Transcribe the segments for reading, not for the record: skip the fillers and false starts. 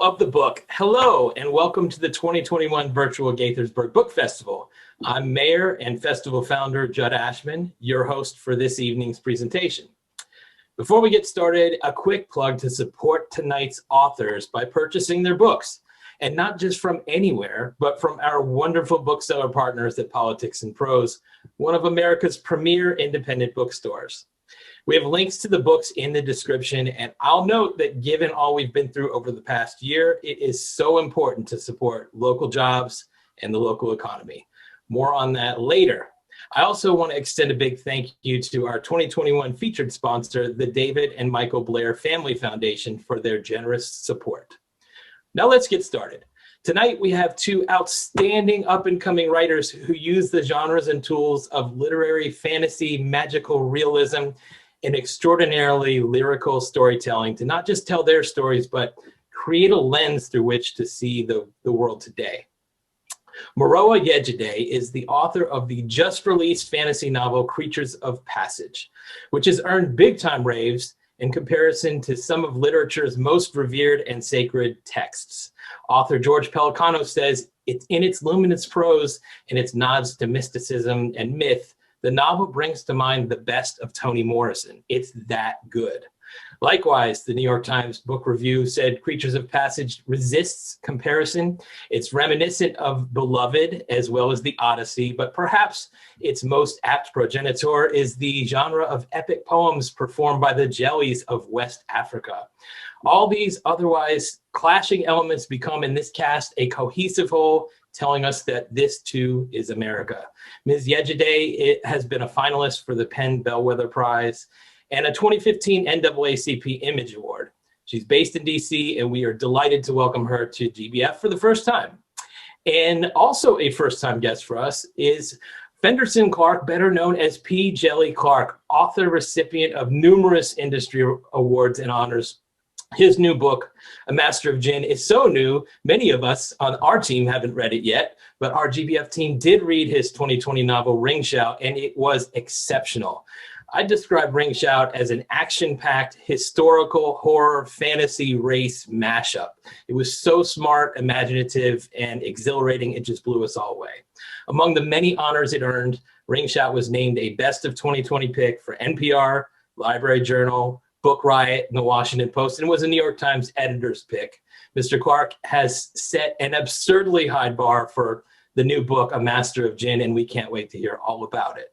people of the book, hello and welcome to the 2021 virtual Gaithersburg Book Festival. I'm Mayor and Festival Founder Judd Ashman, your host for this evening's presentation. Before we get started, a quick plug to support tonight's authors by purchasing their books, and not just from anywhere, but from our wonderful bookseller partners at Politics and Prose, one of America's premier independent bookstores. We have links to the books in the description, and I'll note that given all we've been through over the past year, it is so important to support local jobs and the local economy. More on that later. I also want to extend a big thank you to our 2021 featured sponsor, the David and Michael Blair Family Foundation, for their generous support. Now let's get started. Tonight we have two outstanding up-and-coming writers who use the genres and tools of literary fantasy, magical realism, and extraordinarily lyrical storytelling to not just tell their stories, but create a lens through which to see the world today. Morowa Yejide is the author of the just-released fantasy novel Creatures of Passage, which has earned big-time raves in comparison to some of literature's most revered and sacred texts. Author George Pelicano says, "It's in its luminous prose and its nods to mysticism and myth, the novel brings to mind the best of Toni Morrison. It's that good." Likewise, the New York Times Book Review said Creatures of Passage resists comparison. It's reminiscent of Beloved as well as the Odyssey, but perhaps its most apt progenitor is the genre of epic poems performed by the Djèlís of West Africa. All these otherwise clashing elements become in this cast a cohesive whole, telling us that this too is America. Ms. Yejide has been a finalist for the Penn Bellwether Prize and a 2015 NAACP Image Award. She's based in DC, and we are delighted to welcome her to GBF for the first time. And also a first-time guest for us is Fenderson Clark, better known as P. Djèlí Clark, author recipient of numerous industry awards and honors. His new book, A Master of Djinn, is so new, many of us on our team haven't read it yet, but our GBF team did read his 2020 novel, Ring Shout, and it was exceptional. I describe Ring Shout as an action-packed historical horror fantasy race mashup. It was so smart, imaginative, and exhilarating, it just blew us all away. Among the many honors it earned, Ring Shout was named a Best of 2020 pick for NPR, Library Journal, Book Riot, and the Washington Post, and was a New York Times editor's pick. Mr. Clark has set an absurdly high bar for the new book, A Master of Djinn, and we can't wait to hear all about it.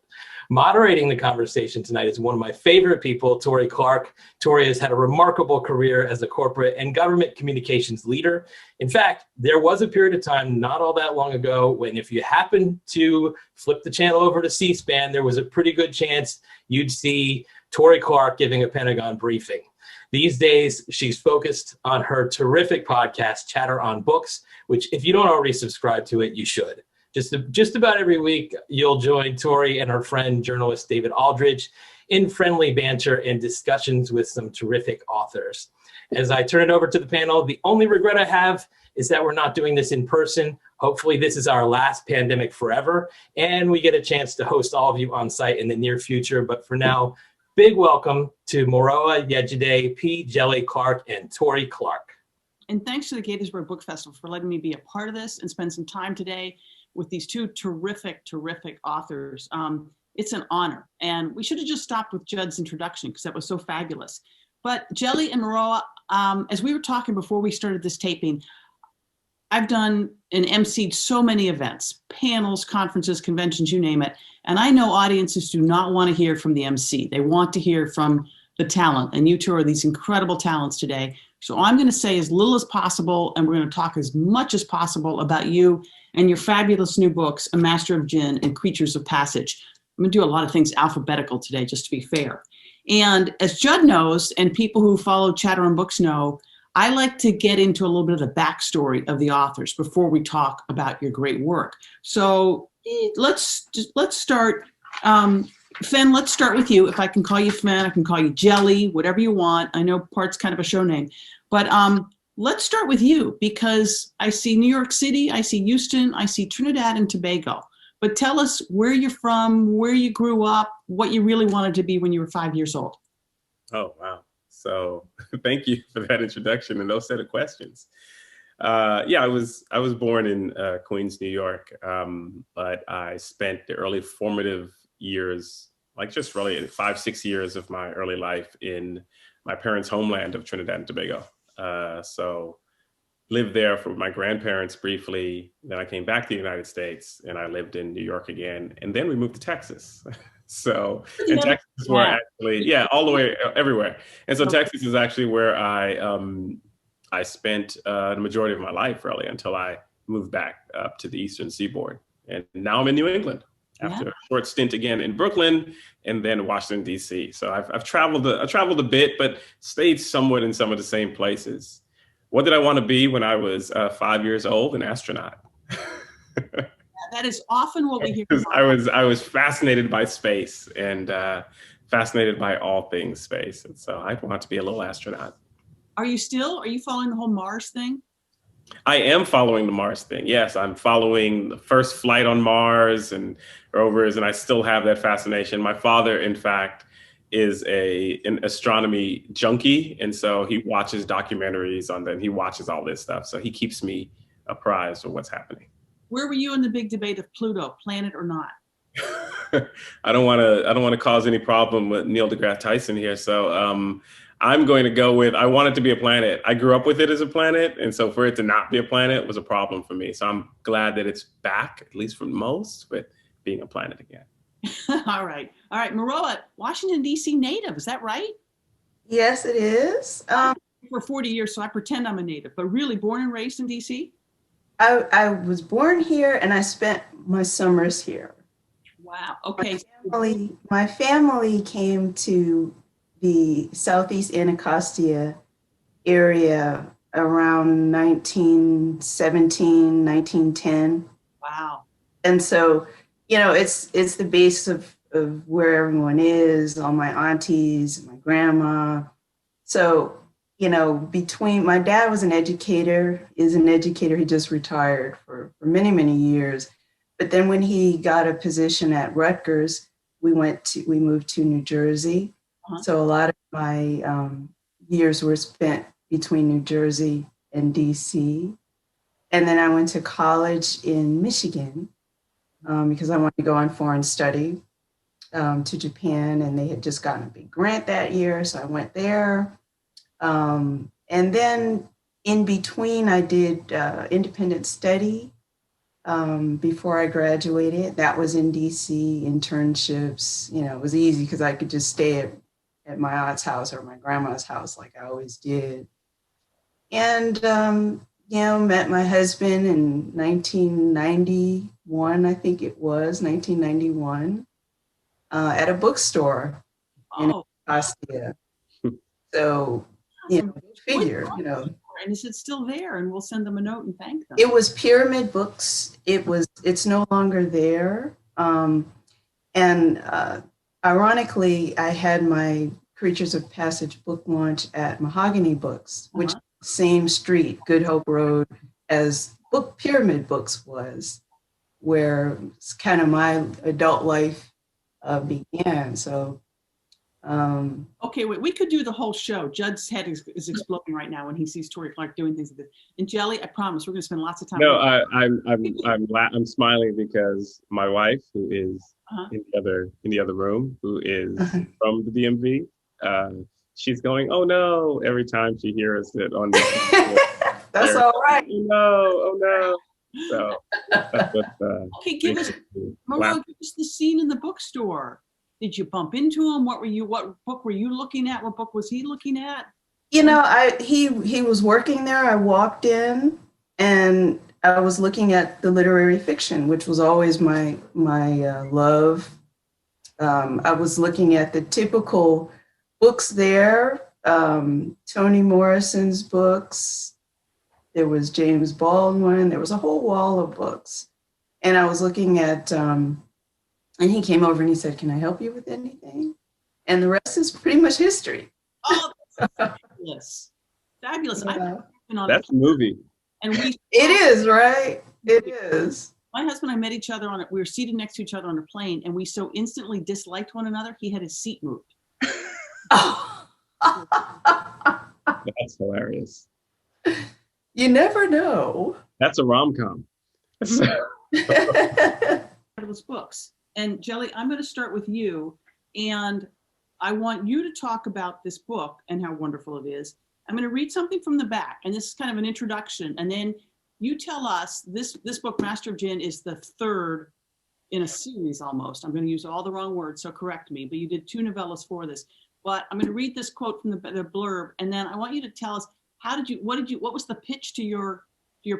Moderating the conversation tonight is one of my favorite people, Torie Clarke. Torie has had a remarkable career as a corporate and government communications leader. In fact, there was a period of time not all that long ago when if you happened to flip the channel over to C-SPAN, there was a pretty good chance you'd see Torie Clarke giving a Pentagon briefing. These days, she's focused on her terrific podcast, Chatter on Books, which if you don't already subscribe to it, you should. Just about every week, you'll join Torie and her friend, journalist David Aldridge, in friendly banter and discussions with some terrific authors. As I turn it over to the panel, the only regret I have is that we're not doing this in person. Hopefully this is our last pandemic forever, and we get a chance to host all of you on site in the near future. But for now, big welcome to Morowa Yejide, P. Djèlí Clark, and Torie Clarke. And thanks to the Gaithersburg Book Festival for letting me be a part of this and spend some time today with these two terrific authors. It's an honor. And we should have just stopped with Judd's introduction because that was so fabulous. But Djèlí and Morowa, as we were talking before we started this taping, I've done and emceed so many events, panels, conferences, conventions, you name it. And I know audiences do not want to hear from the MC. They want to hear from the talent. And you two are these incredible talents today. So I'm going to say as little as possible, and we're going to talk as much as possible about you and your fabulous new books, A Master of Djinn and Creatures of Passage. I'm going to do a lot of things alphabetical today, just to be fair. And as Judd knows, and people who follow Chatter on Books know, I like to get into a little bit of the backstory of the authors before we talk about your great work. So let's start. Fen, let's start with you. If I can call you Fen, I can call you Djèlí, whatever you want. I know part's kind of a show name, but let's start with you because I see New York City, I see Houston, I see Trinidad and Tobago. But tell us where you're from, where you grew up, what you really wanted to be when you were 5 years old. Oh, wow. So thank you for that introduction and those set of questions. Yeah, I was born in Queens, New York, but I spent the early formative years, like just really 5-6 years of my early life in my parents' homeland of Trinidad and Tobago. So lived there for my grandparents briefly. Then I came back to the United States and I lived in New York again. And then we moved to Texas. So, and Texas is where actually, yeah, all the way everywhere. And so Texas is actually where I spent the majority of my life really until I moved back up to the Eastern Seaboard. And now I'm in New England after a short stint again in Brooklyn and then Washington, D.C. So I've traveled a bit, but stayed somewhat in some of the same places. What did I want to be when I was 5 years old? An astronaut. That is often what we hear. I was fascinated by space and fascinated by all things space. And so I want to be a little astronaut. Are you following the whole Mars thing? I am following the Mars thing. Yes, I'm following the first flight on Mars and rovers, and I still have that fascination. My father, in fact, is an astronomy junkie, and so he watches documentaries on them. He watches all this stuff, so he keeps me apprised of what's happening. Where were you in the big debate of Pluto, planet or not? I don't want to cause any problem with Neil deGrasse Tyson here, so I'm going to go with I want it to be a planet. I grew up with it as a planet, and so for it to not be a planet was a problem for me. So I'm glad that it's back, at least for most, but being a planet again. All right. Morowa, Washington, D.C. native, is that right? Yes, it is. For 40 years, so I pretend I'm a native, but really born and raised in D.C.? I was born here and I spent my summers here. Wow. Okay. My family came to the Southeast Anacostia area around 1917, 1910. Wow. And so, it's the base of where everyone is, all my aunties, my grandma. So, between my dad was is an educator. He just retired for many, many years. But then when he got a position at Rutgers, we moved to New Jersey. Uh-huh. So a lot of my years were spent between New Jersey and DC. And then I went to college in Michigan because I wanted to go on foreign study to Japan, and they had just gotten a big grant that year. So I went there. And then in between, I did independent study before I graduated. That was in DC, internships. It was easy because I could just stay at my aunt's house or my grandma's house like I always did. And, met my husband in 1991, I think it was, 1991, at a bookstore in Anacostia. So, figure. And is it still there? And we'll send them a note and thank them. It was Pyramid Books. It's no longer there. And ironically, I had my Creatures of Passage book launch at Mahogany Books, which is the same street, Good Hope Road, as Pyramid Books was, where kind of my adult life began. So. Okay, wait, we could do the whole show. Judd's head is exploding right now when he sees Torie Clarke doing things like this. And Djèlí, I promise we're going to spend lots of time. No, I'm smiling because my wife, who is in the other room, who is from the DMV, she's going, "Oh no!" every time she hears it on the. That's all right. Oh no! So that's what. Okay, give us the scene in the bookstore. Did you bump into him? What book were you looking at? What book was he looking at? He was working there. I walked in and I was looking at the literary fiction, which was always my love. I was looking at the typical books there, Toni Morrison's books. There was James Baldwin. There was a whole wall of books. And I was looking at, and he came over and he said, "Can I help you with anything?" And the rest is pretty much history. Oh, fabulous. Fabulous. That's a movie. And it is, right? It is. My husband and I met each other we were seated next to each other on a plane, and we so instantly disliked one another, he had his seat moved. That's hilarious. You never know. That's a rom-com. Fabulous books. And Djèlí, I'm going to start with you, and I want you to talk about this book and how wonderful it is. I'm going to read something from the back, and this is kind of an introduction, and then you tell us this book, Master of Djinn, is the third in a series almost. I'm going to use all the wrong words, so correct me, but you did 2 novellas for this. But I'm going to read this quote from the blurb, and then I want you to tell us what was the pitch to your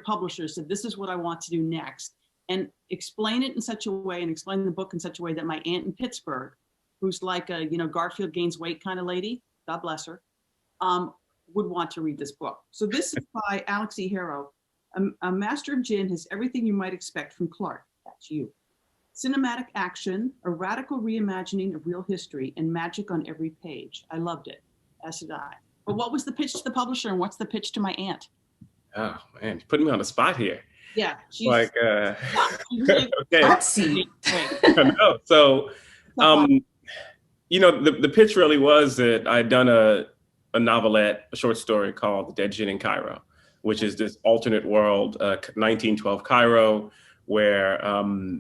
publishers? Said, this is what I want to do next, and explain it in such a way, and explain the book in such a way that my aunt in Pittsburgh, who's like a Garfield gains weight kind of lady, God bless her, would want to read this book. So this is by Alex E. Harrow. A Master of Djinn has everything you might expect from Clark. That's you. Cinematic action, a radical reimagining of real history, and magic on every page. I loved it, as did I. But what was the pitch to the publisher, and what's the pitch to my aunt? Oh man, you're putting me on the spot here. Yeah, she's like really okay. No, so the pitch really was that I'd done a novelette, a short story called The Dead Djinn in Cairo, which is this alternate world, 1912 Cairo, where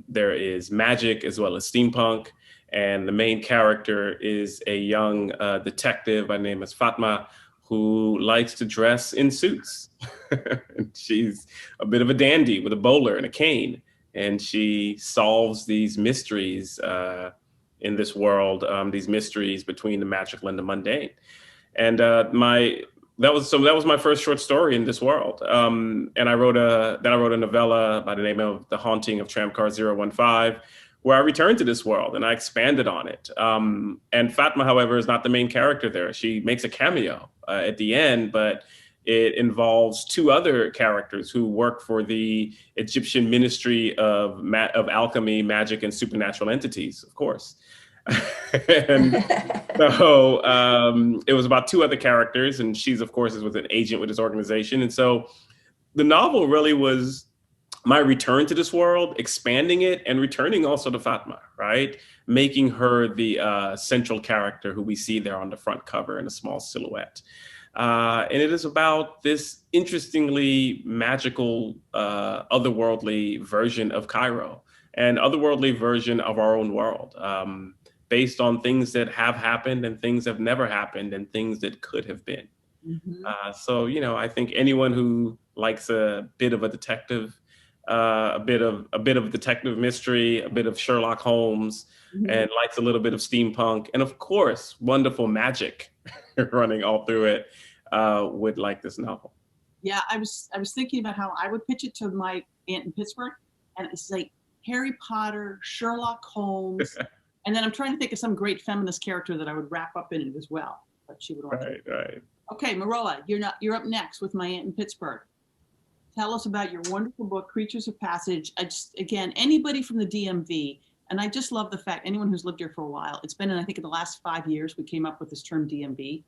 there is magic as well as steampunk. And the main character is a young detective by name is Fatma, who likes to dress in suits. She's a bit of a dandy with a bowler and a cane. And she solves these mysteries in this world, these mysteries between the magical and the mundane. And that was my first short story in this world. And I wrote a novella by the name of The Haunting of Tramcar 015, where I returned to this world and I expanded on it. And Fatma, however, is not the main character there. She makes a cameo at the end, but it involves 2 other characters who work for the Egyptian Ministry of Alchemy, Magic, and Supernatural Entities, of course. And so it was about 2 other characters, and she's, of course, was an agent with this organization. And so the novel really was my return to this world, expanding it, and returning also to Fatma, right? Making her the central character who we see there on the front cover in a small silhouette. And it is about this interestingly magical, otherworldly version of Cairo, and otherworldly version of our own world, based on things that have happened and things that have never happened and things that could have been. Mm-hmm. So, I think anyone who likes a bit of a detective, a bit of detective mystery, a bit of Sherlock Holmes, mm-hmm. and likes a little bit of steampunk, and of course, wonderful magic running all through it, would like this novel. Yeah, I was thinking about how I would pitch it to my aunt in Pittsburgh, and it's like Harry Potter, Sherlock Holmes, and then I'm trying to think of some great feminist character that I would wrap up in it as well. But she would want to. Right. Okay, Morowa, you're up next with my aunt in Pittsburgh. Tell us about your wonderful book, Creatures of Passage. Again, anybody from the DMV, and I just love the fact, anyone who's lived here for a while, it's been, I think in the last 5 years, we came up with this term DMV.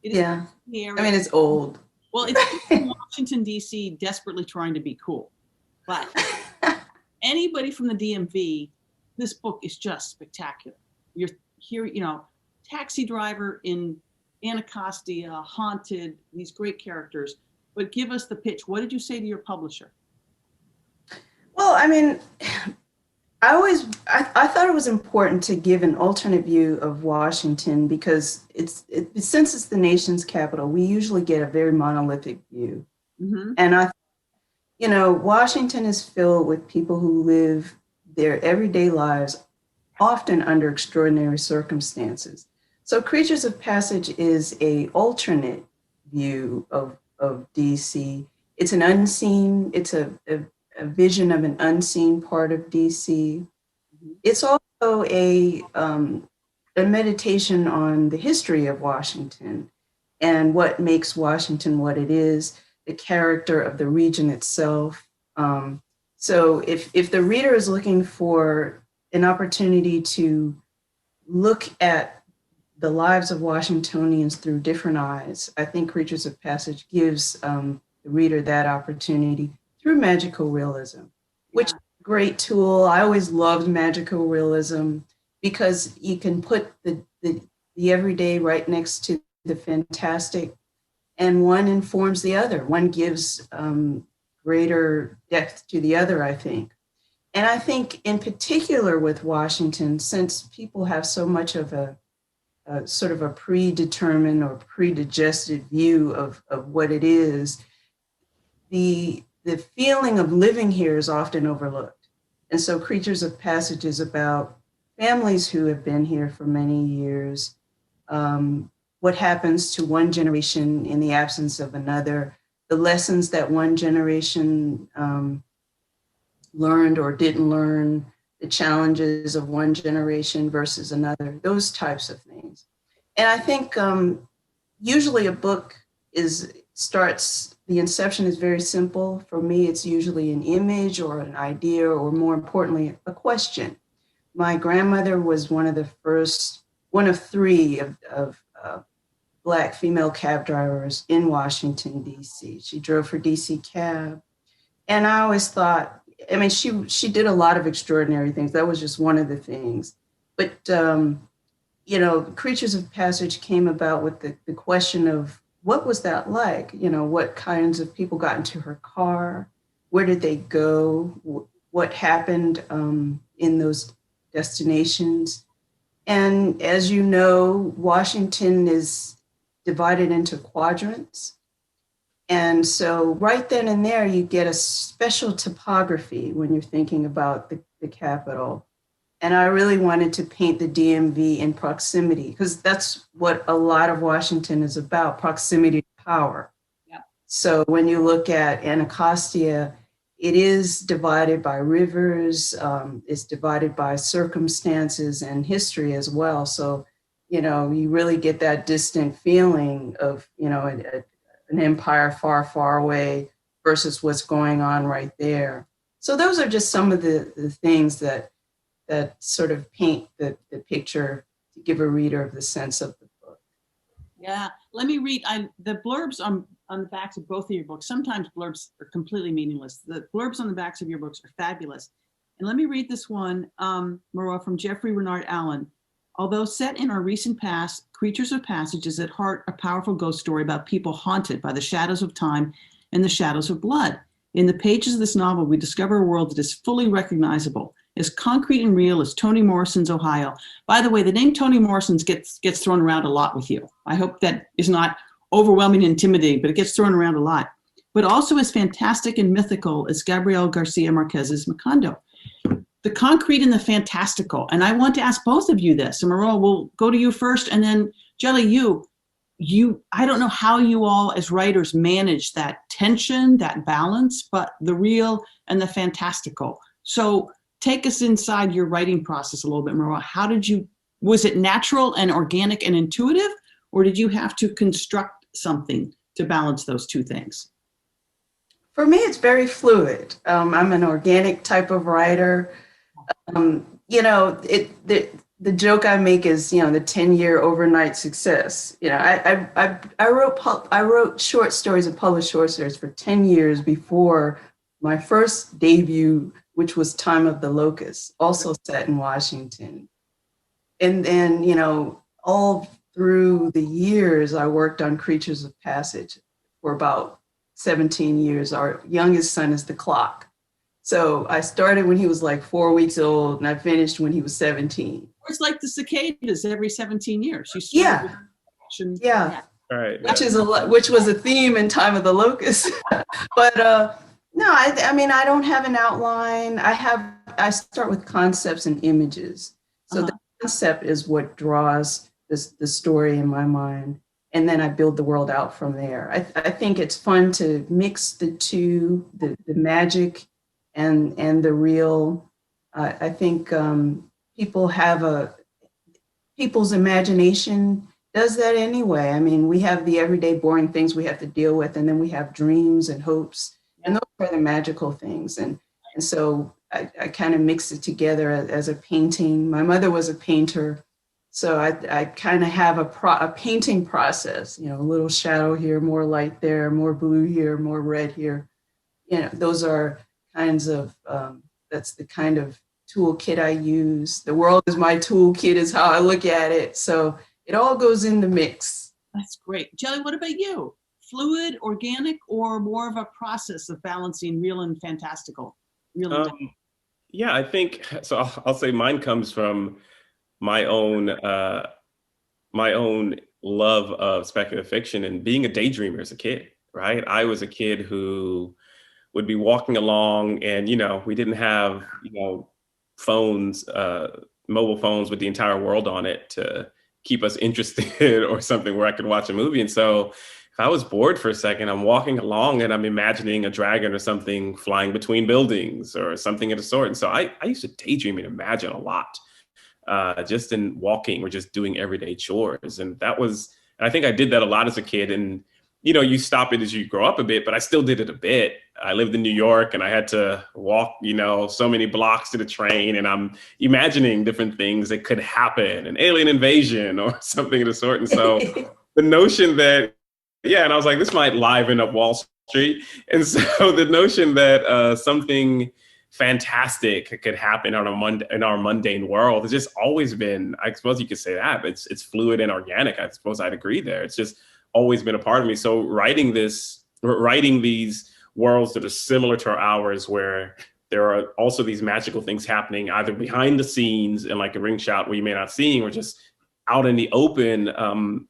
Yeah, I mean, it's old. Well, it's Washington, D.C. desperately trying to be cool. But anybody from the DMV, this book is just spectacular. You're here, taxi driver in Anacostia, haunted, these great characters. But give us the pitch. What did you say to your publisher? Well, I mean, I thought it was important to give an alternate view of Washington because since it's the nation's capital, we usually get a very monolithic view. Mm-hmm. And Washington is filled with people who live their everyday lives, often under extraordinary circumstances. So Creatures of Passage is an alternate view of DC. It's an unseen, it's a vision of an unseen part of DC. It's also a meditation on the history of Washington and what makes Washington what it is, the character of the region itself. So if the reader is looking for an opportunity to look at the lives of Washingtonians through different eyes, I think Creatures of Passage gives the reader that opportunity through magical realism, which is a great tool. I always loved magical realism because you can put the everyday right next to the fantastic and one informs the other. One gives greater depth to the other, I think. And I think in particular with Washington, since people have so much of a sort of a predetermined or predigested view of what it is, the feeling of living here is often overlooked. And so Creatures of Passage is about families who have been here for many years, what happens to one generation in the absence of another, the lessons that one generation learned or didn't learn, the challenges of one generation versus another, those types of things. And I think usually a book the inception is very simple. For me, it's usually an image or an idea, or more importantly, a question. My grandmother was one of three of Black female cab drivers in Washington, D.C. She drove for DC Cab. And I always thought, I mean, she did a lot of extraordinary things. That was just one of the things. But, you know, Creatures of Passage came about with the question of what was that like? You know, what kinds of people got into her car? Where did they go? What happened in those destinations? And as you know, Washington is divided into quadrants. And so right then and there, you get a special topography when you're thinking about the capital. And I really wanted to paint the DMV in proximity, because that's what a lot of Washington is about, proximity to power. Yeah. So when you look at Anacostia, it is divided by rivers, it's divided by circumstances and history as well. So, you know, you really get that distant feeling of, you know, an empire far, far away versus what's going on right there. So those are just some of the things that sort of paint the picture to give a reader of the sense of the book. Yeah, let me read the blurbs on the backs of both of your books. Sometimes blurbs are completely meaningless. The blurbs on the backs of your books are fabulous. And let me read this one, Morowa, from Jeffrey Renard Allen. Although set in our recent past, Creatures of Passage is at heart a powerful ghost story about people haunted by the shadows of time and the shadows of blood. In the pages of this novel, we discover a world that is fully recognizable, as concrete and real as Toni Morrison's Ohio. By the way, the name Toni Morrison's gets thrown around a lot with you. I hope that is not overwhelming and intimidating, but it gets thrown around a lot. But also as fantastic and mythical as Gabriel Garcia Marquez's Macondo. The concrete and the fantastical. And I want to ask both of you this. And Morowa, we'll go to you first, and then Djèlí, you, I don't know how you all as writers manage that tension, that balance, but the real and the fantastical. So take us inside your writing process a little bit, Morowa. Was it natural and organic and intuitive, or did you have to construct something to balance those two things? For me, it's very fluid. I'm an organic type of writer. You know, the joke I make is, you know, the 10-year overnight success. You know, I wrote short stories and published short stories for 10 years before my first debut, which was Time of the Locust, also set in Washington. And then, you know, all through the years, I worked on Creatures of Passage for about 17 years. Our youngest son is the clock. So I started when he was like 4 weeks old, and I finished when he was 17. It's like the cicadas every 17 years. Yeah. All right. Which was a theme in Time of the Locust. But no, I mean, I don't have an outline. I start with concepts and images. So the concept is what draws the story in my mind. And then I build the world out from there. I think it's fun to mix the two, the magic and the real. I think people's imagination does that anyway. I mean, we have the everyday boring things we have to deal with, and then we have dreams and hopes, and those are the magical things. And so I kind of mix it together as a painting. My mother was a painter, so I kind of have a painting process, you know, a little shadow here, more light there, more blue here, more red here. You know, those are kinds of, that's the kind of toolkit I use. The world is my toolkit is how I look at it. So it all goes in the mix. That's great. Djèlí, what about you? fluid, organic, or more of a process of balancing real and fantastical? Real and yeah, I think so. I'll say mine comes from my own love of speculative fiction and being a daydreamer as a kid. Right, I was a kid who would be walking along, and we didn't have phones, mobile phones with the entire world on it to keep us interested or something where I could watch a movie. And so if I was bored for a second, I'm walking along and I'm imagining a dragon or something flying between buildings or something of the sort. And so I used to daydream and imagine a lot, just in walking or just doing everyday chores. And I think I did that a lot as a kid. And you stop it as you grow up a bit, but I still did it a bit. I lived in New York and I had to walk, so many blocks to the train, and I'm imagining different things that could happen, an alien invasion or something of the sort. And so the notion that, and I was like, this might liven up Wall Street. And so the notion that something fantastic could happen in our mundane world has just always been, I suppose you could say that, but it's fluid and organic. I suppose I'd agree there. It's just always been a part of me. So writing these worlds that are similar to ours, where there are also these magical things happening either behind the scenes and like a ring shot where you may not see, or just out in the open.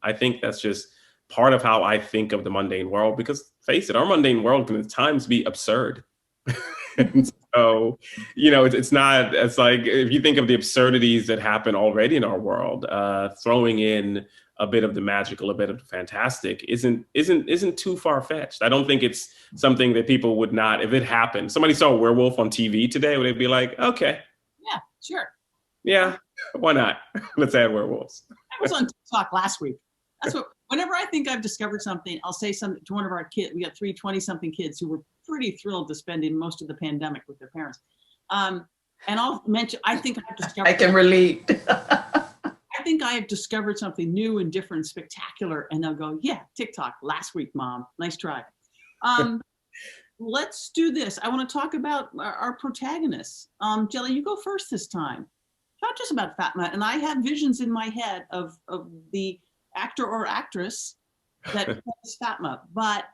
I think that's just part of how I think of the mundane world, because face it, our mundane world can at times be absurd. And so, it's like, if you think of the absurdities that happen already in our world, throwing in a bit of the magical, a bit of the fantastic isn't too far-fetched. I don't think it's something that people would not, if it happened, somebody saw a werewolf on TV today, would they be like, okay. Yeah, sure. Yeah, why not? Let's add werewolves. I was on TikTok last week. Whenever I think I've discovered something, I'll say something to one of our kids. We got 20-something kids who were pretty thrilled to spending most of the pandemic with their parents. And I'll mention, I think I've discovered. I can relate. I think I have discovered something new and different, and spectacular. And they'll go, yeah, TikTok last week, Mom. Nice try. Let's do this. I want to talk about our protagonists. Djèlí, you go first this time. Talk just about Fatma. And I have visions in my head of the actor or actress that plays Fatma. But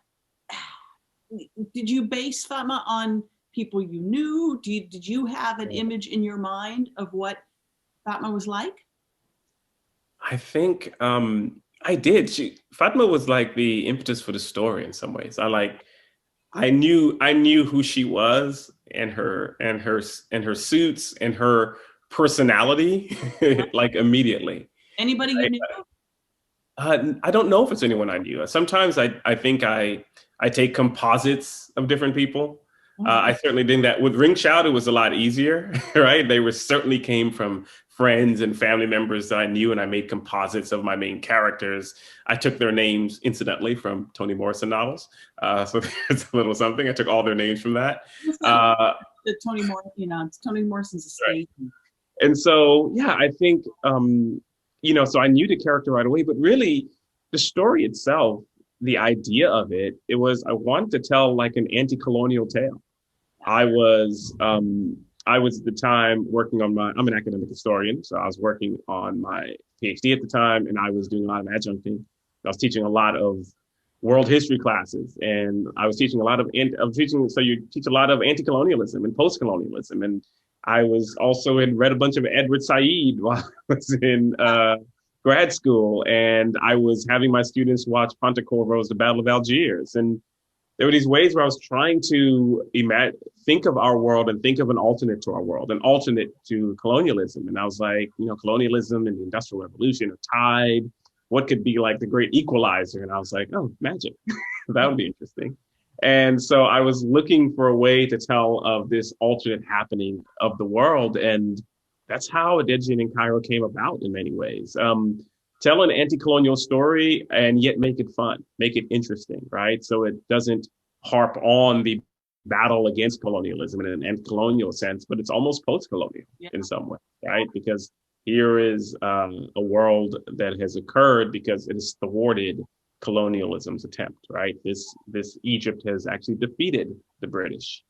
did you base Fatma on people you knew? Did you have an image in your mind of what Fatma was like? I think I did. Fatma was like the impetus for the story in some ways. I knew who she was, and her suits and her personality, like immediately. Anybody you knew? I don't know if it's anyone I knew. Sometimes I think I take composites of different people. I certainly did that with Ring Shout. It was a lot easier, right? They certainly came from friends and family members that I knew, and I made composites of my main characters. I took their names, incidentally, from Toni Morrison novels. So there's a little something. I took all their names from that. Toni Morrison's estate. Right. And so, yeah, I think, so I knew the character right away, but really the story itself, the idea of it was, I wanted to tell like an anti-colonial tale. I was at the time working on I'm an academic historian, so I was working on my PhD at the time, and I was doing a lot of adjuncting. I was teaching a lot of world history classes, and I was teaching so you teach a lot of anti-colonialism and post-colonialism. And I was also had read a bunch of Edward Said while I was in grad school, and I was having my students watch Pontecorvo's The Battle of Algiers. And there were these ways where I was trying to think of our world and think of an alternate to our world, an alternate to colonialism. And I was like, colonialism and the Industrial Revolution are tied. What could be like the great equalizer? And I was like, oh, magic. That would be interesting. And so I was looking for a way to tell of this alternate happening of the world. And that's how A Dead Djinn in Cairo came about in many ways. Tell an anti-colonial story and yet make it fun, make it interesting, right? So it doesn't harp on the battle against colonialism in an anti-colonial sense, but it's almost post-colonial in some way, right? Because here is a world that has occurred because it has thwarted colonialism's attempt, right? This Egypt has actually defeated the British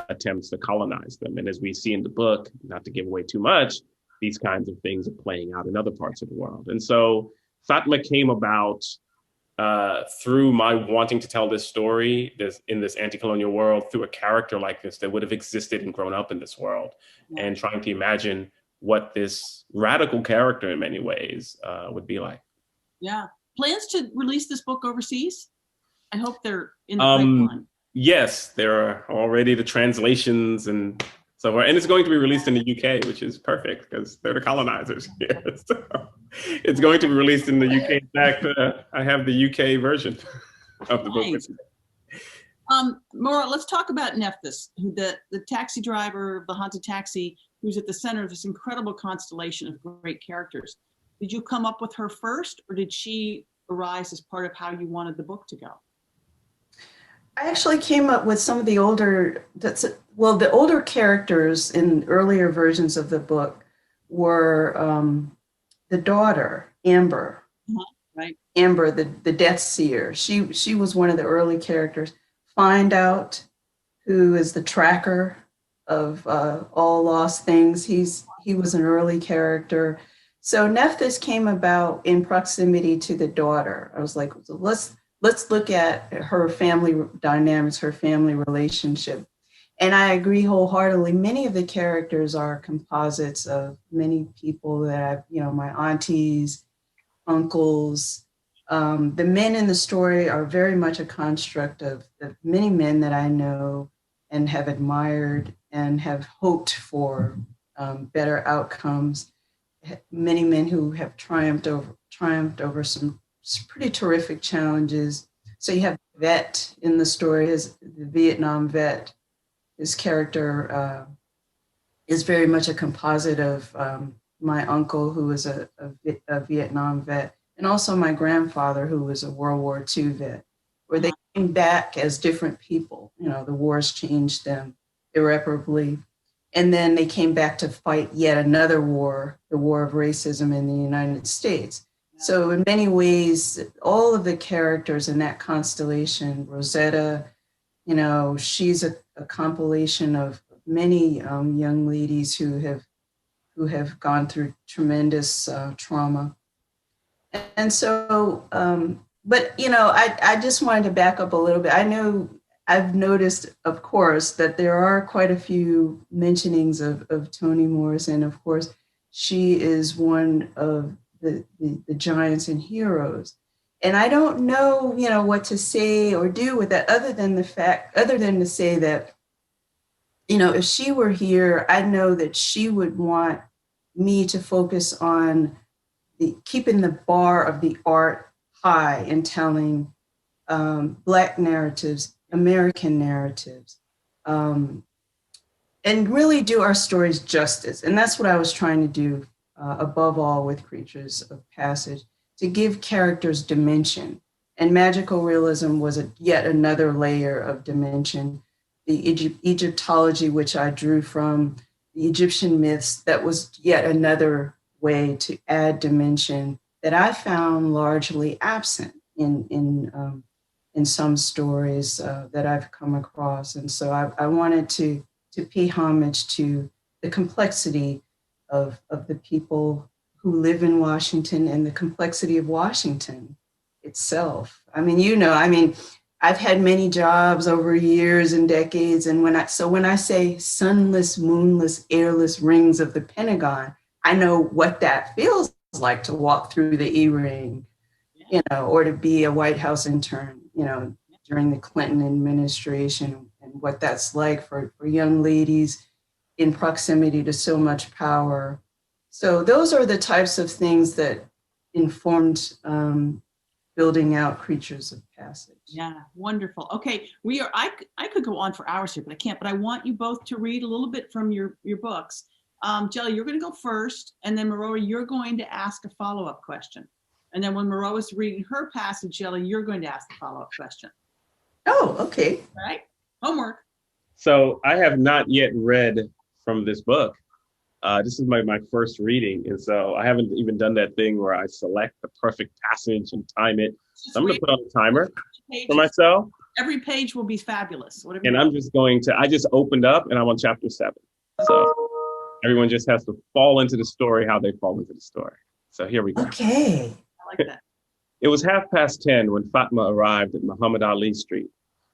attempts to colonize them. And as we see in the book, not to give away too much, these kinds of things are playing out in other parts of the world. And so Fatma came about through my wanting to tell this story in this anti-colonial world through a character like this that would have existed and grown up in this world, and trying to imagine what this radical character in many ways would be like. Yeah. Plans to release this book overseas? I hope they're in the pipeline. Yes, there are already the translations and so forth. And it's going to be released in the UK, which is perfect because they're the colonizers here. So it's going to be released in the UK. In fact, I have the UK version of the book. Morowa, let's talk about Nephthys, the taxi driver of the haunted taxi, who's at the center of this incredible constellation of great characters. Did you come up with her first, or did she arise as part of how you wanted the book to go? I actually came up with some of the older, the older characters in earlier versions of the book were the daughter, Amber. Right. Amber, the Death Seer. She was one of the early characters. Find Out, who is the tracker of all lost things. He was an early character. So Nephthys came about in proximity to the daughter. I was like, so let's look at her family dynamics, her family relationship. And I agree wholeheartedly. Many of the characters are composites of many people that I've, my aunties, uncles. The men in the story are very much a construct of the many men that I know and have admired and have hoped for better outcomes. Many men who have triumphed over some pretty terrific challenges. So you have Vet in the story, the Vietnam vet. His character is very much a composite of my uncle, who was a Vietnam vet, and also my grandfather, who was a World War II vet, where they came back as different people. The wars changed them irreparably. And then they came back to fight yet another war, the war of racism in the United States. So in many ways, all of the characters in that constellation, Rosetta, she's a compilation of many young ladies who have gone through tremendous trauma. And so, but I just wanted to back up a little bit. I know I've noticed, of course, that there are quite a few mentionings of Toni Morrison. Of course, she is one of the giants and heroes. And I don't know, what to say or do with that other than to say that, if she were here, I know that she would want me to focus on keeping the bar of the art high and telling Black narratives, American narratives, and really do our stories justice. And that's what I was trying to do above all with Creatures of Passage, to give characters dimension. And magical realism was yet another layer of dimension. The Egyptology, which I drew from the Egyptian myths, that was yet another way to add dimension that I found largely absent in some stories that I've come across. And so I wanted to pay homage to the complexity of the people who live in Washington and the complexity of Washington itself. I've had many jobs over years and decades. And when I say sunless, moonless, airless rings of the Pentagon, I know what that feels like to walk through the E-ring, or to be a White House intern, during the Clinton administration, and what that's like for young ladies in proximity to so much power. So those are the types of things that informed building out Creatures of Passage. Yeah, wonderful. Okay, I could go on for hours here, but I can't. But I want you both to read a little bit from your books. Djèlí, you're going to go first, and then Morowa, you're going to ask a follow-up question. And then when Morowa's reading her passage, Djèlí, you're going to ask the follow-up question. Oh, okay. All right, homework. So I have not yet read from this book. This is my first reading, and so I haven't even done that thing where I select the perfect passage and time it. So I'm going to put on a timer for myself. Every page will be fabulous. And I'm just I just opened up and I'm on chapter 7. So everyone just has to fall into the story how they fall into the story. So here we go. Okay. I like that. It was 10:30 when Fatma arrived at Muhammad Ali Street.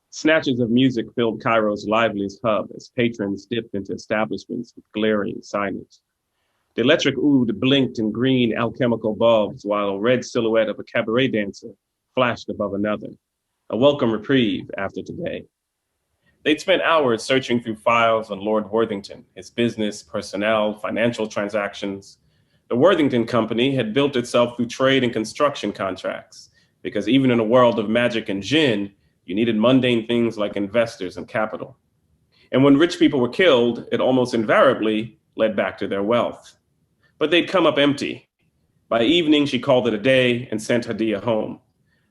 Snatches of music filled Cairo's liveliest hub as patrons dipped into establishments with glaring signage. The electric oud blinked in green alchemical bulbs while a red silhouette of a cabaret dancer flashed above another, a welcome reprieve after today. They'd spent hours searching through files on Lord Worthington, his business, personnel, financial transactions. The Worthington Company had built itself through trade and construction contracts, because even in a world of magic and djinn, you needed mundane things like investors and capital. And when rich people were killed, it almost invariably led back to their wealth. But they'd come up empty. By evening, she called it a day and sent Hadia home.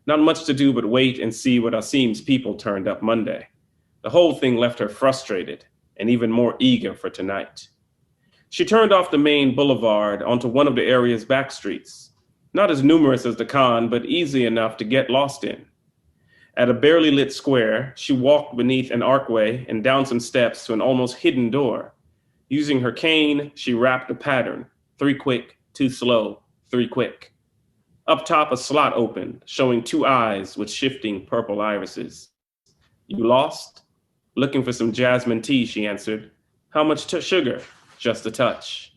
Not much to do but wait and see what Asim's people turned up Monday. The whole thing left her frustrated and even more eager for tonight. She turned off the main boulevard onto one of the area's back streets, not as numerous as the Khan, but easy enough to get lost in. At a barely lit square, she walked beneath an archway and down some steps to an almost hidden door. Using her cane, she rapped a pattern: 3 quick, 2 slow, 3 quick. Up top, a slot opened, showing 2 eyes with shifting purple irises. You lost? Looking for some jasmine tea, she answered. How much sugar? Just a touch.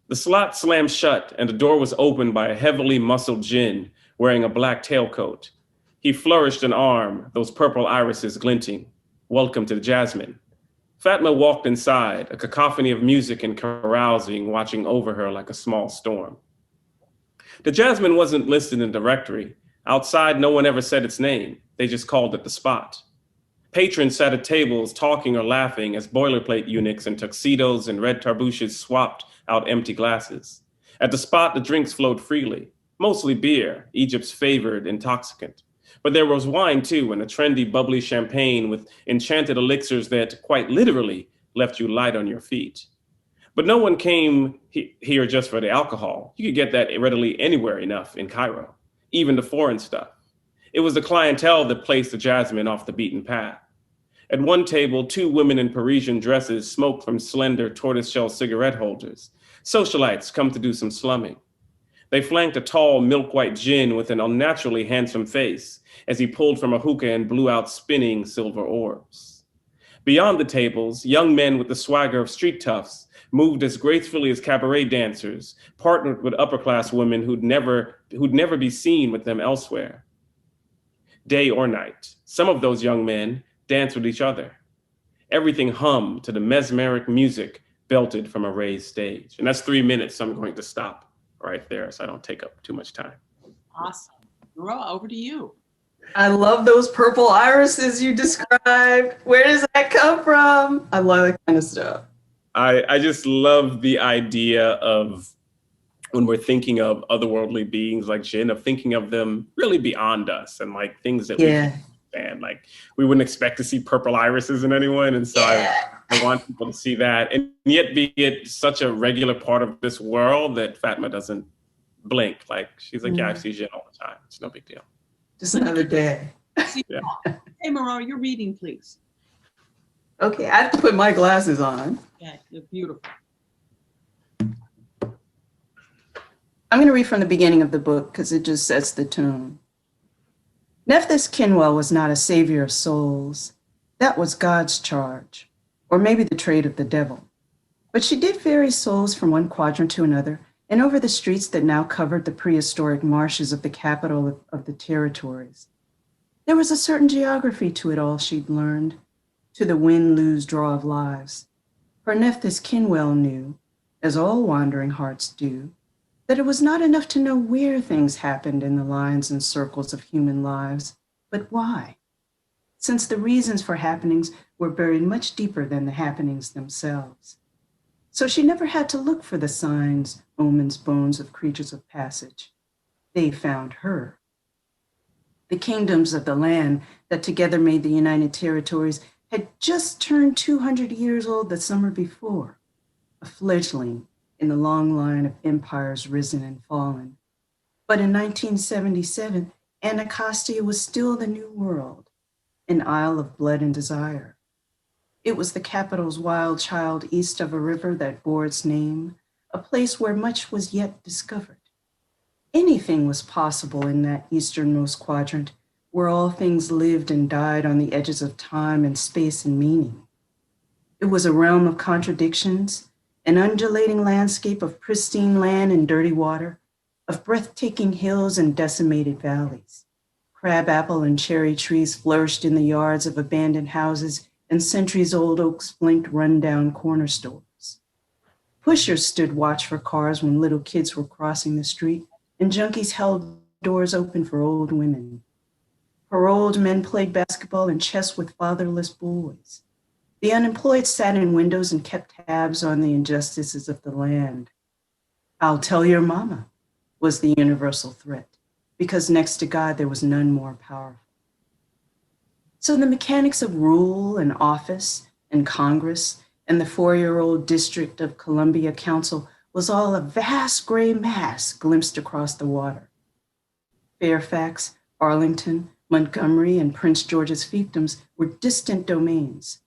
The slot slammed shut and the door was opened by a heavily muscled djinn wearing a black tailcoat. He flourished an arm, those purple irises glinting. Welcome to the Jasmine. Fatma walked inside, a cacophony of music and carousing watching over her like a small storm. The Jasmine wasn't listed in the directory. Outside, no one ever said its name. They just called it the Spot. Patrons sat at tables talking or laughing as boilerplate eunuchs in tuxedos and red tarbooshes swapped out empty glasses. At the Spot, the drinks flowed freely, mostly beer, Egypt's favored intoxicant. But there was wine too, and a trendy bubbly champagne with enchanted elixirs that quite literally left you light on your feet. But no one came here just for the alcohol. You could get that readily anywhere enough in Cairo, even the foreign stuff. It was the clientele that placed the Jasmine off the beaten path. At one table, 2 women in Parisian dresses smoked from slender tortoiseshell cigarette holders. Socialites come to do some slumming. They flanked a tall, milk-white djinn with an unnaturally handsome face as he pulled from a hookah and blew out spinning silver orbs. Beyond the tables, young men with the swagger of street toughs moved as gracefully as cabaret dancers, partnered with upper-class women who'd never be seen with them elsewhere. Day or night, some of those young men danced with each other. Everything hummed to the mesmeric music belted from a raised stage. And that's 3 minutes, so I'm going to stop right there so I don't take up too much time. Awesome. Morowa, over to you. I love those purple irises you described. Where does that come from? I love that kind of stuff. I just love the idea of when we're thinking of otherworldly beings like djinn, of thinking of them really beyond us and like things that we understand. Like we wouldn't expect to see purple irises in anyone. And so I want people to see that, and yet be it such a regular part of this world that Fatma doesn't blink. Like she's like, yeah, I see djinn all the time. It's no big deal. Just another day. Yeah. Hey, Morowa, your reading, please. Okay, I have to put my glasses on. Yeah, you're beautiful. I'm going to read from the beginning of the book because it just sets the tone. Nephthys Kinwell was not a savior of souls. That was God's charge, or maybe the trade of the devil. But she did ferry souls from one quadrant to another and over the streets that now covered the prehistoric marshes of the capital of the territories. There was a certain geography to it all she'd learned, to the win-lose draw of lives. For Nephthys Kinwell knew, as all wandering hearts do, that it was not enough to know where things happened in the lines and circles of human lives, but why, since the reasons for happenings were buried much deeper than the happenings themselves. So she never had to look for the signs, omens, bones of creatures of passage. They found her. The kingdoms of the land that together made the United Territories had just turned 200 years old the summer before, a fledgling in the long line of empires risen and fallen. But in 1977, Anacostia was still the new world, an isle of blood and desire. It was the capital's wild child east of a river that bore its name, a place where much was yet discovered. Anything was possible in that easternmost quadrant, where all things lived and died on the edges of time and space and meaning. It was a realm of contradictions, an undulating landscape of pristine land and dirty water, of breathtaking hills and decimated valleys. Crabapple and cherry trees flourished in the yards of abandoned houses, and centuries-old oaks flanked run-down corner stores. Pushers stood watch for cars when little kids were crossing the street, and junkies held doors open for old women. Paroled men played basketball and chess with fatherless boys. The unemployed sat in windows and kept tabs on the injustices of the land. "I'll tell your mama," was the universal threat, because next to God, there was none more powerful. So the mechanics of rule and office and Congress and the 4-year-old District of Columbia Council was all a vast gray mass glimpsed across the water. Fairfax, Arlington, Montgomery, and Prince George's fiefdoms were distant domains.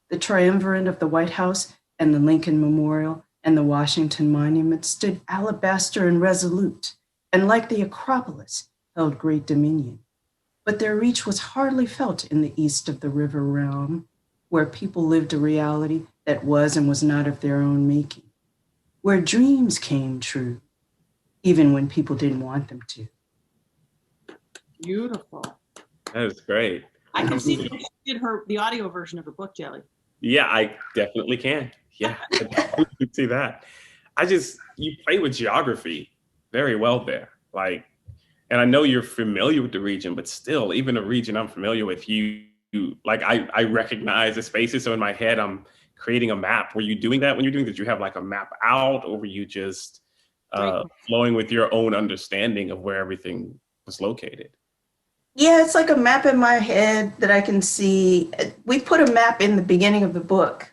The triumvirate of the White House and the Lincoln Memorial and the Washington Monument stood alabaster and resolute, and like the Acropolis, held great dominion. But their reach was hardly felt in the east of the river realm, where people lived a reality that was and was not of their own making, where dreams came true, even when people didn't want them to. Beautiful. That is great. I can see that she did the audio version of her book, Djèlí. Yeah, I definitely can. Yeah, I definitely can see that. You play with geography very well there. And I know you're familiar with the region, but still, even a region I'm familiar with, I recognize the spaces. So in my head, I'm creating a map. Were you doing that when you're doing that? Did you have like a map out, or were you just flowing with your own understanding of where everything was located? Yeah, it's like a map in my head that I can see. We put a map in the beginning of the book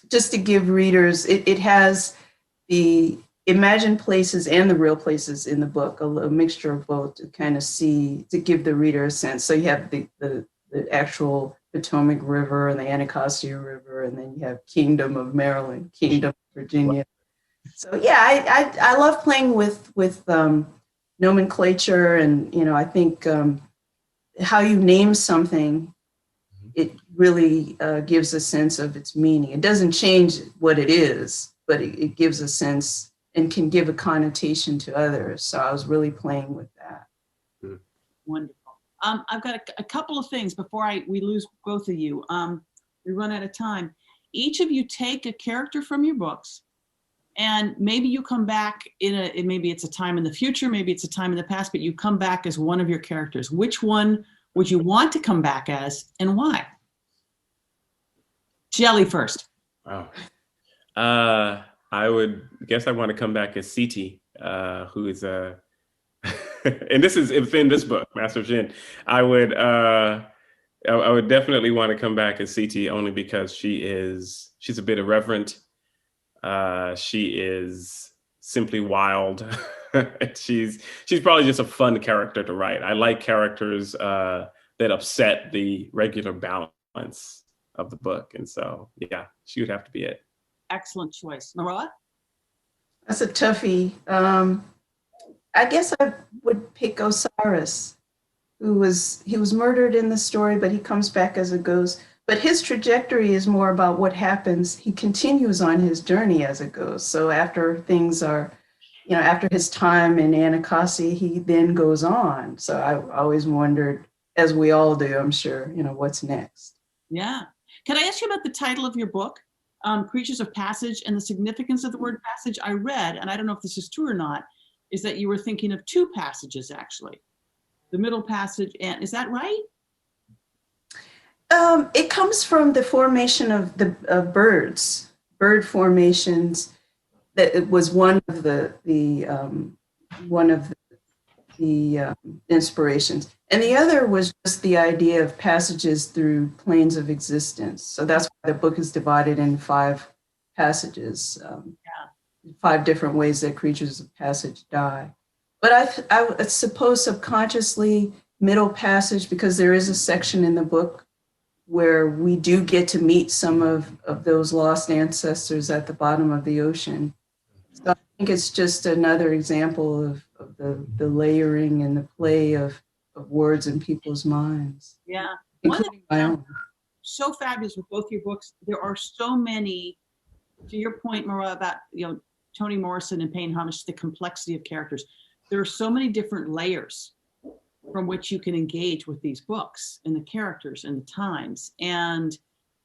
just to give readers, it has the imagined places and the real places in the book, a mixture of both to kind of see, to give the reader a sense. So you have the actual Potomac River and the Anacostia River, and then you have Kingdom of Maryland, Kingdom of Virginia. So yeah, I love playing with nomenclature, and I think how you name something, it really gives a sense of its meaning. It doesn't change what it is, but it gives a sense and can give a connotation to others. So I was really playing with that. Wonderful. I've got a couple of things before we lose both of you. We run out of time. Each of you take a character from your books, and maybe you come back maybe it's a time in the future, maybe it's a time in the past, but you come back as one of your characters. Which one would you want to come back as, and why? Djèlí first. Wow. I would guess I want to come back as Siti, who is and this is in this book, Master of Djinn. I would definitely want to come back as Siti, only because she's a bit irreverent. She is simply wild. she's probably just a fun character to write. I like characters that upset the regular balance of the book, and so yeah, she would have to be it. Excellent choice. Morowa? That's a toughie. I guess I would pick Osiris, he was murdered in the story, but he comes back as a ghost. But his trajectory is more about what happens. He continues on his journey as a ghost. So after things are, after his time in Anacostia, he then goes on. So I always wondered, as we all do, I'm sure, what's next. Yeah. Can I ask you about the title of your book, Creatures of Passage, and the significance of the word passage? I read, and I don't know if this is true or not, is that you were thinking of two passages, actually. The middle passage, and is that right? It comes from the formation of birds, bird formations. That it was one of the inspirations, and the other was just the idea of passages through planes of existence. So that's why the book is divided in 5 passages, 5 different ways that creatures of passage die. But I suppose subconsciously middle passage, because there is a section in the book where we do get to meet some of those lost ancestors at the bottom of the ocean. So I think it's just another example of the layering and the play of words in people's minds. Yeah. Including my own. So fabulous with both your books. There are so many, to your point, Morowa, about, Toni Morrison and paying homage to the complexity of characters. There are so many different layers from which you can engage with these books and the characters and the times. And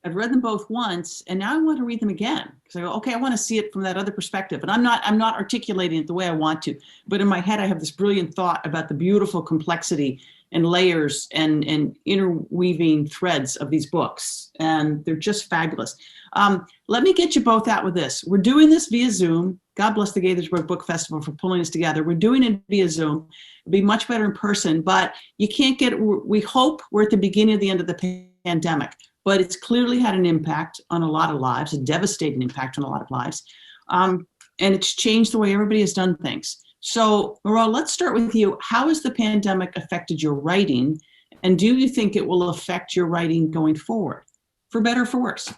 I've read them both once, and now I want to read them again because I go, okay, I want to see it from that other perspective. And I'm not articulating it the way I want to, but in my head, I have this brilliant thought about the beautiful complexity and layers and interweaving threads of these books. And they're just fabulous. Let me get you both out with this. We're doing this via Zoom. God bless the Gaithersburg Book Festival for pulling us together. We're doing it via Zoom. It'll be much better in person, but you can't get, we hope we're at the beginning of the end of the pandemic, but it's clearly had an impact on a lot of lives, a devastating impact on a lot of lives. And it's changed the way everybody has done things. So, Morowa, let's start with you. How has the pandemic affected your writing? And do you think it will affect your writing going forward, for better or for worse?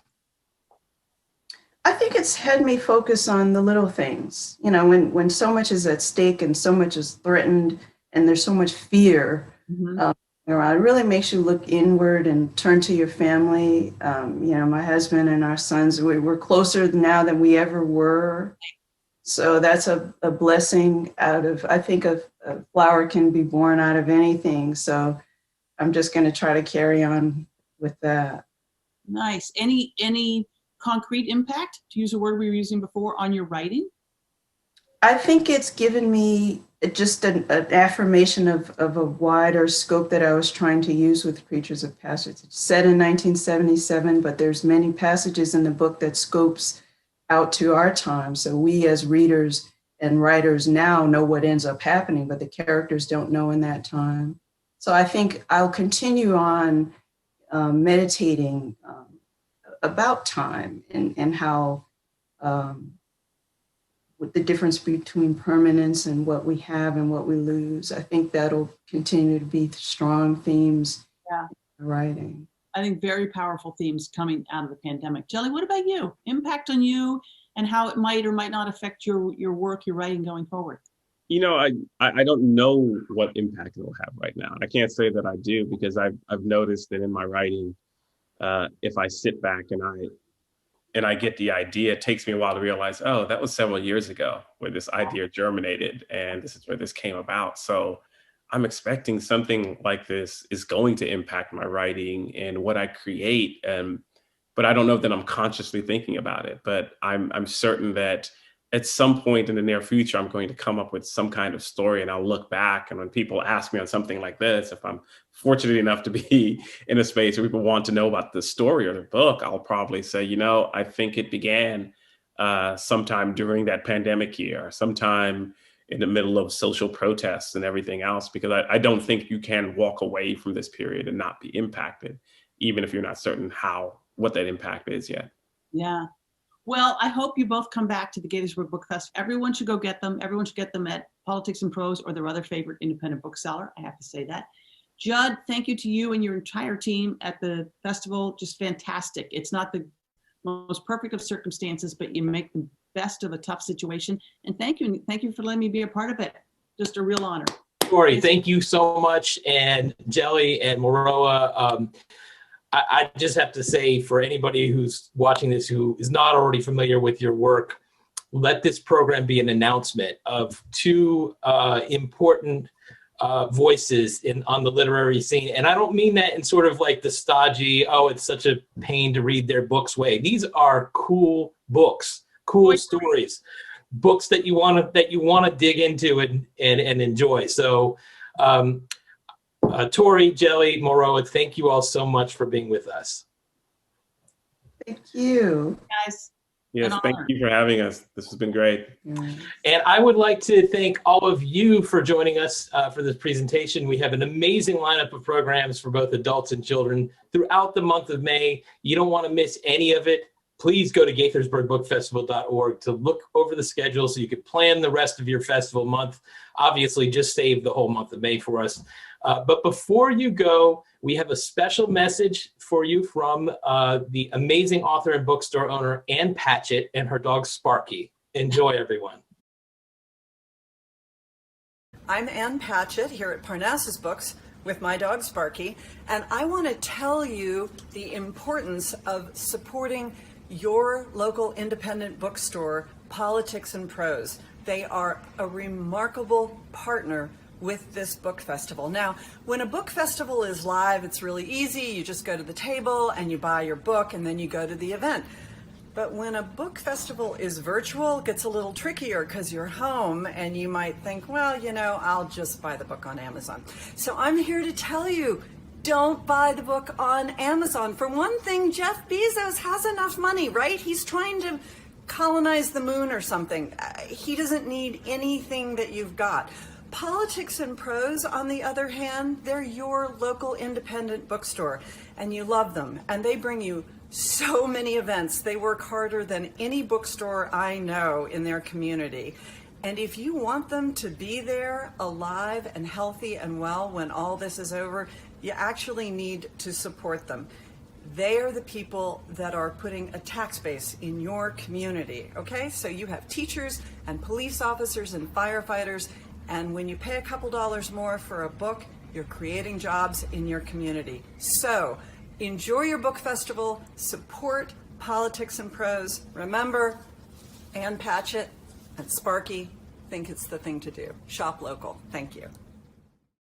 I think it's had me focus on the little things. When so much is at stake and so much is threatened and there's so much fear, it really makes you look inward and turn to your family. My husband and our sons, we're closer now than we ever were. So that's a blessing I think a flower can be born out of anything. So I'm just going to try to carry on with that. Nice. Any concrete impact, to use a word we were using before, on your writing? I think it's given me just an affirmation of a wider scope that I was trying to use with Creatures of Passage. It's set in 1977, but there's many passages in the book that scopes out to our time. So we as readers and writers now know what ends up happening, but the characters don't know in that time. So I think I'll continue on meditating about time and how with the difference between permanence and what we have and what we lose. I think that'll continue to be strong themes in writing. I think very powerful themes coming out of the pandemic. Djèlí, what about you? Impact on you and how it might or might not affect your work, your writing going forward? I don't know what impact it'll have right now. I can't say that I do, because I've noticed that in my writing, if I sit back and I get the idea, it takes me a while to realize, oh, that was several years ago where this idea germinated, and this is where this came about. So I'm expecting something like this is going to impact my writing and what I create. But I don't know that I'm consciously thinking about it. But I'm certain that at some point in the near future, I'm going to come up with some kind of story, and I'll look back. And when people ask me on something like this, if I'm fortunate enough to be in a space where people want to know about the story or the book, I'll probably say, I think it began sometime during that pandemic year, sometime in the middle of social protests and everything else, because I don't think you can walk away from this period and not be impacted, even if you're not certain what that impact is yet. Yeah. Well, I hope you both come back to the Gaithersburg Book Festival. Everyone should go get them. Everyone should get them at Politics and Prose or their other favorite independent bookseller. I have to say that. Judd, thank you to you and your entire team at the festival. Just fantastic. It's not the most perfect of circumstances, but you make the best of a tough situation. And thank you for letting me be a part of it. Just a real honor. Torie, thank you so much. And Djèlí and Morowa, I just have to say, for anybody who's watching this who is not already familiar with your work, let this program be an announcement of two important voices on the literary scene. And I don't mean that in sort of like the stodgy, oh, it's such a pain to read their books way. These are cool books, cool stories, books that you want to dig into and enjoy. So Torie, Djèlí, Morowa, thank you all so much for being with us. Thank you. Guys. Yes, thank you for having us. This has been great. And I would like to thank all of you for joining us for this presentation. We have an amazing lineup of programs for both adults and children throughout the month of May. You don't want to miss any of it. Please go to GaithersburgBookFestival.org to look over the schedule so you can plan the rest of your festival month. Obviously, just save the whole month of May for us. But before you go, we have a special message for you from the amazing author and bookstore owner, Ann Patchett, and her dog, Sparky. Enjoy, everyone. I'm Ann Patchett here at Parnassus Books with my dog Sparky, and I want to tell you the importance of supporting your local independent bookstore, Politics and Prose. They are a remarkable partner with this book festival. Now, when a book festival is live, it's really easy. You just go to the table and you buy your book and then you go to the event. But when a book festival is virtual, it gets a little trickier because you're home and you might think, well, you know, I'll just buy the book on Amazon. So I'm here to tell you, don't buy the book on Amazon. For one thing, Jeff Bezos has enough money, right? He's trying to colonize the moon or something. He doesn't need anything that you've got. Politics and Prose, on the other hand, they're your local independent bookstore, and you love them, and they bring you so many events. They work harder than any bookstore I know in their community. And if you want them to be there alive and healthy and well when all this is over, you actually need to support them. They are the people that are putting a tax base in your community, okay? So you have teachers and police officers and firefighters, and when you pay a couple dollars more for a book, you're creating jobs in your community. So enjoy your book festival, support Politics and Prose. Remember, Ann Patchett and Sparky think it's the thing to do. Shop local. Thank you.